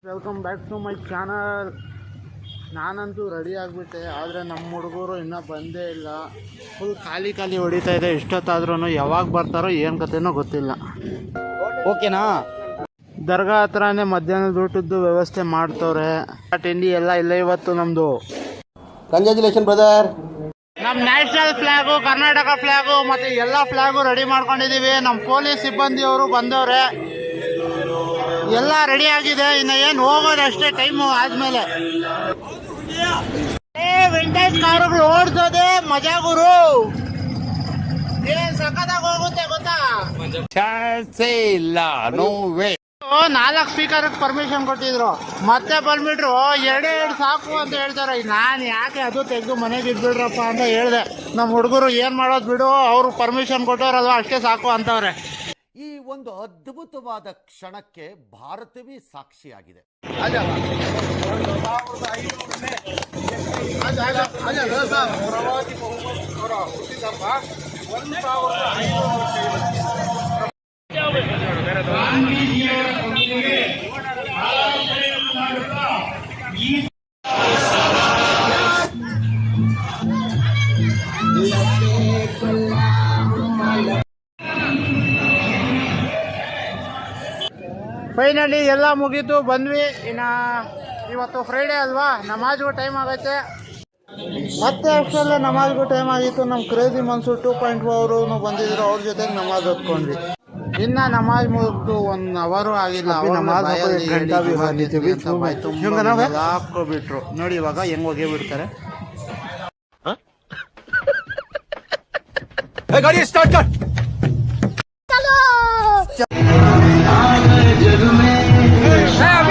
Welcome back to my channel. ನಾನಂತೂ ready ಆಗಿಬಿಟ್ಟೆ, ಆದರೆ ನಮ್ಮ ಹುಡುಗರು ಇನ್ನೂ ಬಂದೇ ಇಲ್ಲ. ಫುಲ್ ಖಾಲಿ ಹೊಡಿತಾ ಇದೆ. ಇಷ್ಟೊತ್ತಾದ್ರೂ ಯಾವಾಗ ಬರ್ತಾರೋ ಏನು ಕಥೆನೋ ಗೊತ್ತಿಲ್ಲ. ಓಕೆನಾ? ದರ್ಗಾ ಹತ್ರನೇ ಮಧ್ಯಾಹ್ನದ ಊಟದ್ದು ವ್ಯವಸ್ಥೆ ಮಾಡ್ತವ್ರೆ. ತಿಂಡಿ ಎಲ್ಲ ಇಲ್ಲ ಇವತ್ತು ನಮ್ಮದು. Congratulation brother. ನಮ್ಮ ನ್ಯಾಷನಲ್ ಫ್ಲಾಗು, ಕರ್ನಾಟಕ ಫ್ಲಾಗು ಮತ್ತು ಎಲ್ಲ ಫ್ಲಾಗು ರೆಡಿ ಮಾಡ್ಕೊಂಡಿದ್ದೀವಿ. ನಮ್ಮ ಪೊಲೀಸ್ ಸಿಬ್ಬಂದಿಯವರು ಬಂದವ್ರೆ, ಎಲ್ಲ ರೆಡಿ ಆಗಿದೆ. ಇನ್ನು ಏನು ಹೋಗೋದಷ್ಟೇ, ಟೈಮು ಆದ್ಮೇಲೆ. ವಿಂಟೇಜ್ ಕಾರುಗಳು ಓಡಿಸೋದೆ ಮಜಾ ಗುರು. ಏನ್ ಸಖತ್ತಾಗಿ ಹೋಗುತ್ತೆ ಗೊತ್ತಾ? ಇಲ್ಲ, ನೋ ವೇ. 4 ಸ್ಪೀಕರ್ ಪರ್ಮಿಷನ್ ಕೊಟ್ಟಿದ್ರು, ಮತ್ತೆ ಬಂದ್ಬಿಟ್ರು 2 ಸಾಕು ಅಂತ ಹೇಳ್ತಾರೆ. ನಾನು ಯಾಕೆ ಅದು ತೆಗೆದು ಮನೆಗೆ ಇದ್ಬಿಡ್ರಪ್ಪ ಅಂತ ಹೇಳಿದೆ. ನಮ್ಮ ಹುಡುಗರು ಏನು ಮಾಡೋದು ಬಿಡು, ಅವರು ಪರ್ಮಿಷನ್ ಕೊಟ್ಟವ್ರಲ್ವ ಅಷ್ಟೇ ಸಾಕು ಅಂತವ್ರೆ. ಈ ಒಂದು ಅದ್ಭುತವಾದ ಕ್ಷಣಕ್ಕೆ ಭಾರತವೇ ಸಾಕ್ಷಿಯಾಗಿದೆ. ಫೈನಲಿ ಎಲ್ಲ ಮುಗೀತು, ಬಂದ್ವಿ. ಇನ್ನು ಇವತ್ತು ಫ್ರೈಡೇ ಅಲ್ವಾ, ನಮಾಜ್ಗೂ ಟೈಮ್ ಆಗೈತೆ. ಮತ್ತೆ ಅಷ್ಟರಲ್ಲೇ ನಮಾಜ್ಗೂ ಟೈಮ್ ಆಗಿತ್ತು. ನಮ್ಮ ಕ್ರೇಜಿ ಮನ್ಸು 2.0 ಅವರು ಬಂದಿದ್ರು, ಅವ್ರ ಜೊತೆಗೆ ನಮಾಜ್ ಓದ್ಕೊಂಡ್ವಿ. ಇನ್ನು ನಮಾಜ್ ಮುಗಿದು 1 ಅವರು ಆಗಿಲ್ಲ. ಹಾಕೋಬಿಟ್ರು ನೋಡಿ, ಇವಾಗ ಹೆಂಗ್ ಹೋಗಿ ಬಿಡ್ತಾರೆ. ಗಾಡಿ ಸ್ಟಾರ್ಟ್ ಕರ್. मैं